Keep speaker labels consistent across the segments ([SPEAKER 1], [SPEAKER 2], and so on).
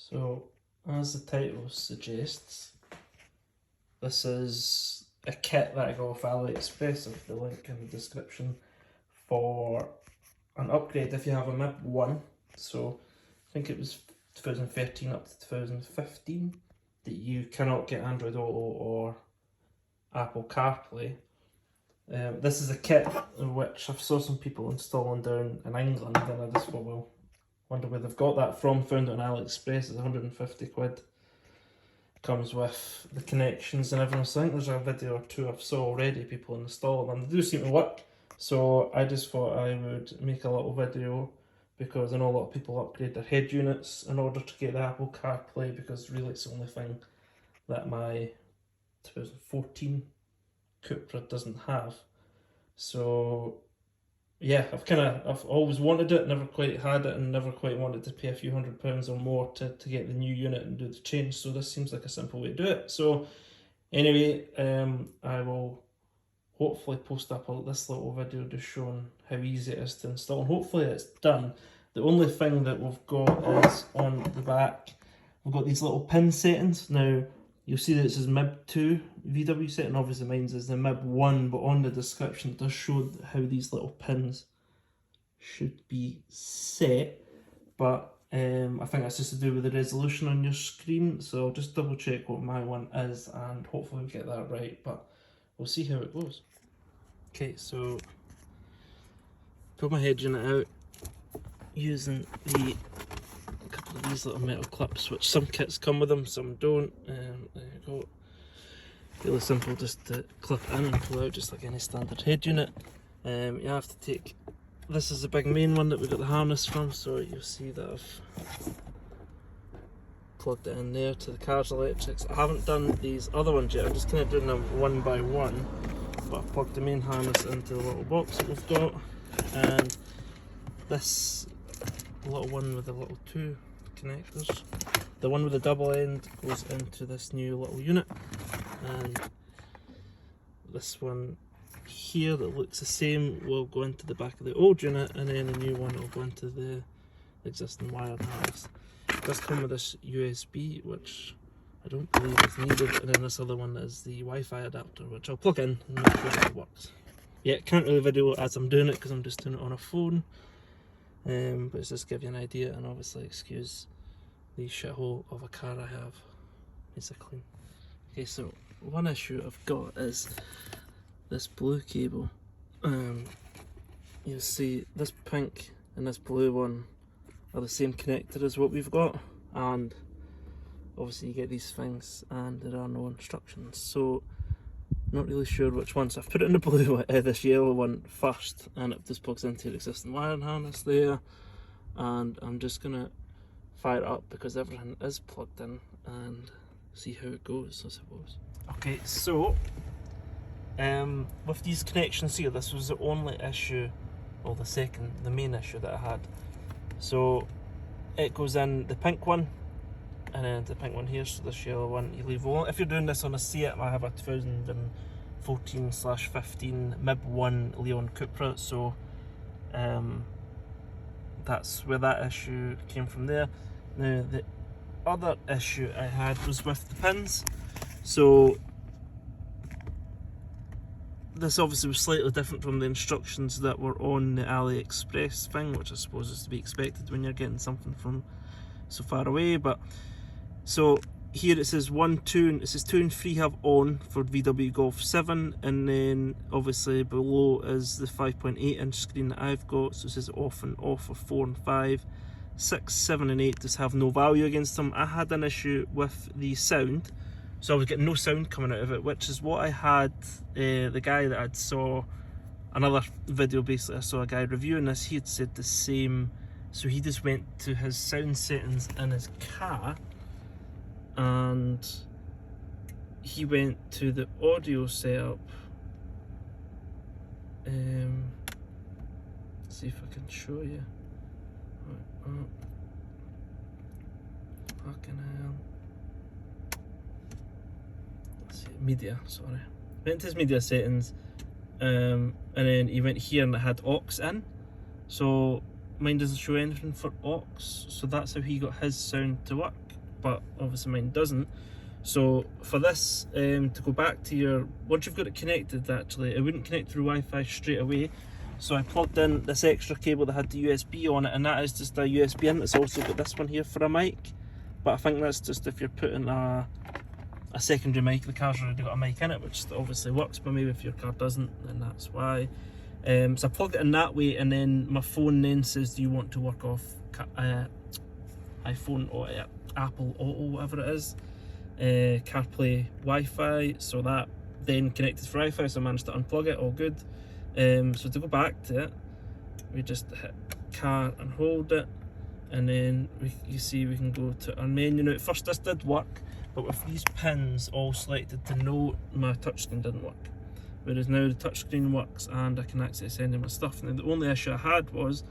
[SPEAKER 1] So, as the title suggests, this is a kit that I got off AliExpress. I'll put the link in the description for an upgrade if you have a MIB1. So, I think it was 2013 up to 2015 that you cannot get Android Auto or Apple CarPlay. This is a kit which I've saw some people installing down in England, and I just thought, well, wonder where they've got that from. Found it on AliExpress. It's 150 quid. Comes with the connections and everything. So I think there's a video or two I've saw already, people installing them. They do seem to work. So I just thought I would make a little video because I know a lot of people upgrade their head units in order to get the Apple CarPlay, because really it's the only thing that my 2014 Cupra doesn't have. So yeah, I've always wanted it, never quite had it, and never quite wanted to pay a few £100 or more to get the new unit and do the change. So this seems like a simple way to do it. So anyway, I will hopefully post up this little video just showing how easy it is to install, and hopefully it's done. The only thing that we've got is on the back, we've got these little pin settings. Now you'll see that it says MIB2 VW setting, obviously mine is the MIB1, but on the description it does show how these little pins should be set. But I think that's just to do with the resolution on your screen, so I'll just double check what my one is and hopefully we'll get that right, but we'll see how it goes. Okay, so pull my head unit out using a couple of these little metal clips, which some kits come with them, some don't. There you go. Really simple, just to clip in and pull out just like any standard head unit. You have to take, this is the big main one that we got the harness from, so you'll see that I've plugged it in there to the car's electrics. I haven't done these other ones yet, I'm just kind of doing them one by one, but I've plugged the main harness into the little box that we've got, and this little one with the little two connectors, the one with the double end goes into this new little unit, and this one here that looks the same will go into the back of the old unit, and then a new one will go into the existing wired harness. It does come with this USB, which I don't believe is needed, and then this other one is the Wi-Fi adapter, which I'll plug in and make sure that it works. Yeah, can't really video as I'm doing it because I'm just doing it on a phone, but it's just to give you an idea, and obviously excuse the shithole of a car I have, basically. Okay, so one issue I've got is this blue cable. You'll see this pink and this blue one are the same connector as what we've got, and obviously you get these things and there are no instructions, so not really sure which one. So I've put it in the blue, this yellow one first, and it just plugs into the existing wiring harness there, and I'm just gonna fire it up because everything is plugged in and see how it goes, I suppose. Okay, so with these connections here, this was the only issue, well the main issue that I had. So it goes in the pink one, and then the pink one here, so this yellow one you leave alone. If you're doing this on a Seat, I have a 2014/15 MIB1 Leon Cupra, so that's where that issue came from there. Now the other issue I had was with the pins. So this obviously was slightly different from the instructions that were on the AliExpress thing, which I suppose is to be expected when you're getting something from so far away. But so here it says 1, 2, it says 2 and 3 have on for VW Golf 7, and then obviously below is the 5.8 inch screen that I've got, so it says off and off for 4 and 5. 6, 7 and 8 just have no value against them. I had an issue with the sound, so I was getting no sound coming out of it, which is what I had, the guy that I saw another video, basically I saw a guy reviewing this, he had said the same. So he just went to his sound settings in his car, and he went to the audio setup. Let's see if I can show you. Fucking hell. Let's see, media, sorry. Went to his media settings, and then he went here and it had aux in. So mine doesn't show anything for aux, so that's how he got his sound to work. but obviously mine doesn't. So for this, to go back to your, once you've got it connected, actually, it wouldn't connect through Wi-Fi straight away. So I plugged in this extra cable that had the USB on it, and that is just a USB in. It's also got this one here for a mic, but I think that's just if you're putting a secondary mic. The car's already got a mic in it, which obviously works, but maybe if your car doesn't, then that's why. So I plugged it in that way, and then my phone then says, do you want to work off iPhone or Apple Auto, whatever it is, CarPlay Wi-Fi. So that then connected for Wi-Fi, so I managed to unplug it, all good. So to go back to it, we just hit car and hold it, and then you see we can go to our menu. Now at first this did work, but with these pins all selected to no, my touchscreen didn't work. Whereas now the touchscreen works and I can access any of my stuff. Now the only issue I had was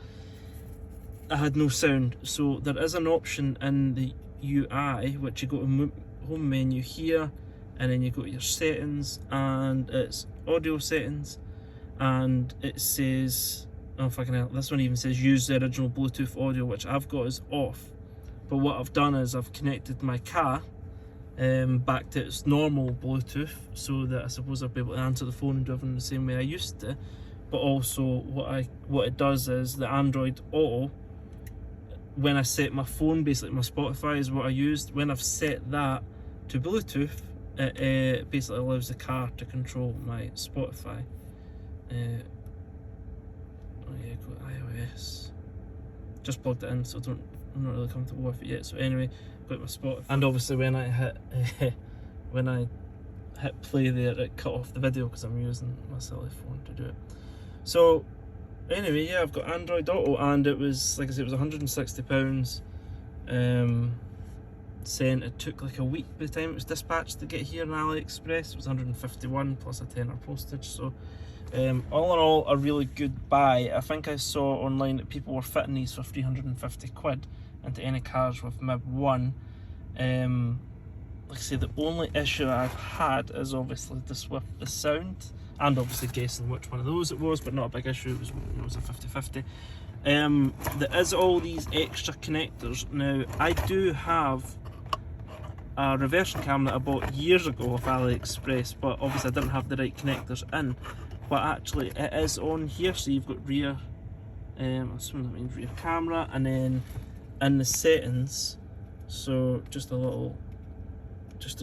[SPEAKER 1] I had no sound. So there is an option in the UI, which you go to home menu here, and then you go to your settings, and it's audio settings, and it says, oh fucking hell, this one even says use the original Bluetooth audio, which I've got is off. But what I've done is I've connected my car back to its normal Bluetooth, so that I suppose I'll be able to answer the phone and do everything the same way I used to. But also what it does is the Android Auto, when I set my phone, basically my Spotify is what I used, when I've set that to Bluetooth, it basically allows the car to control my Spotify. Oh yeah, go iOS. Just plugged it in, so I'm not really comfortable with it yet. So anyway, got my Spotify, and obviously when I hit play there, it cut off the video because I'm using my silly phone to do it. So anyway, yeah, I've got Android Auto, and it was, like I said, it was £160. Saying it took like a week by the time it was dispatched to get here on AliExpress. It was 151 plus a tenner postage. So all in all, a really good buy. I think I saw online that people were fitting these for 350 quid into any cars with MIB1. Like I say, the only issue I've had is obviously just with the sound, and obviously guessing which one of those it was, but not a big issue. It was a 50-50. There is all these extra connectors. Now I do have a reversing camera that I bought years ago off AliExpress, but obviously I didn't have the right connectors in. But actually it is on here, so you've got rear, I'm assuming that means rear camera, and then in the settings, so just to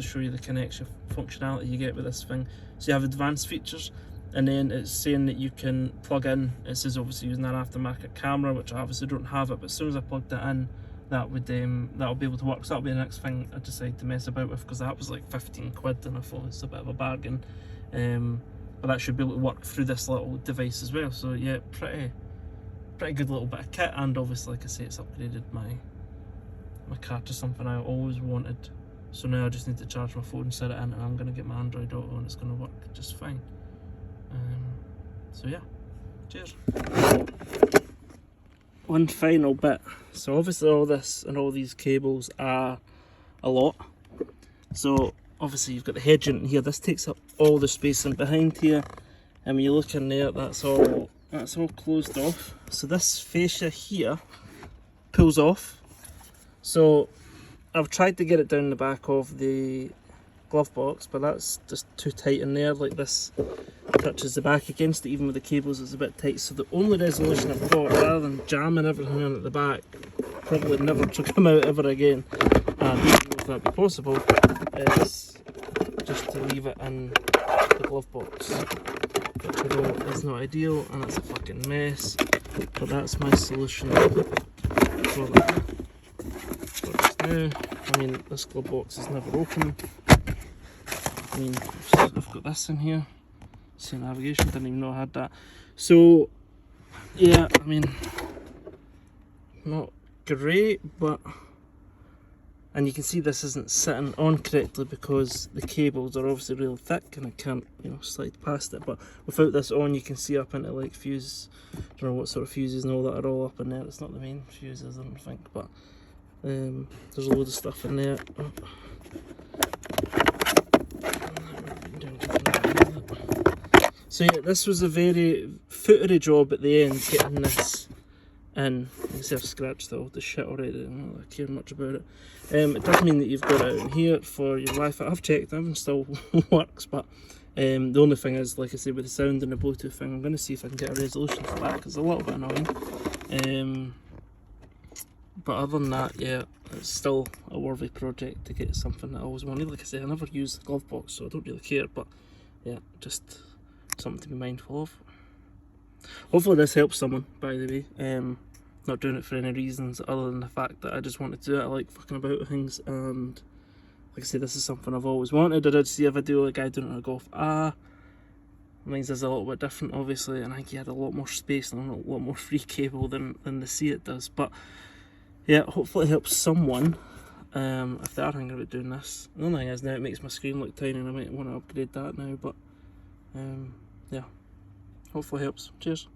[SPEAKER 1] show you the connection functionality you get with this thing. So you have advanced features, and then it's saying that you can plug in, it says obviously using that aftermarket camera, which I obviously don't have it, but as soon as I plugged that in, that'll be able to work. So that'll be the next thing I decide to mess about with, because that was like 15 quid and I thought it's a bit of a bargain. But that should be able to work through this little device as well. So yeah, pretty good little bit of kit, and obviously, like I say, it's upgraded my car to something I always wanted. So now I just need to charge my phone, set it in, and I'm going to get my Android Auto, and it's going to work just fine. So yeah, cheers. One final bit. So obviously all this and all these cables are a lot. So obviously you've got the head unit here. This takes up all the space in behind here, and when you look in there, that's all closed off. So this fascia here pulls off. So I've tried to get it down the back of the glove box, but that's just too tight in there. Like, this touches the back against it, even with the cables it's a bit tight. So the only resolution I've got, rather than jamming everything in at the back, probably never to come out ever again, and I don't know if that'd be possible, is just to leave it in the glove box, which I know is not ideal, and it's a fucking mess, but that's my solution for that. Now, I mean, this glove box is never open. I mean, I've got this in here. See, navigation, didn't even know I had that. So yeah, I mean, not great, but, and you can see this isn't sitting on correctly because the cables are obviously really thick and I can't, slide past it. But without this on, you can see up into like fuse, I don't know what sort of fuses and all that are all up in there. It's not the main fuses, I don't think, but there's a load of stuff in there. So yeah, this was a very footery job at the end, getting this and you can see I've scratched all the shit already. I don't really care much about it. It does mean that you've got it out in here for your Wi-Fi. I've checked, everything still works, but the only thing is, like I say, with the sound and the Bluetooth thing, I'm going to see if I can get a resolution for that, because it's a little bit annoying. But other than that, yeah, it's still a worthy project to get something that I always wanted. Like I say, I never use the glove box, so I don't really care, but yeah, just something to be mindful of. Hopefully this helps someone, by the way. Not doing it for any reasons other than the fact that I just wanted to do it. I like fucking about with things, and like I say, this is something I've always wanted. I did see a video of a guy doing it on a Golf A. Mine's is a little bit different, obviously, and I think he had a lot more space and a lot more free cable than the C does. But yeah, hopefully it helps someone if they are thinking about doing this. The only thing is now it makes my screen look tiny, and I might want to upgrade that now. But yeah, hopefully it helps. Cheers.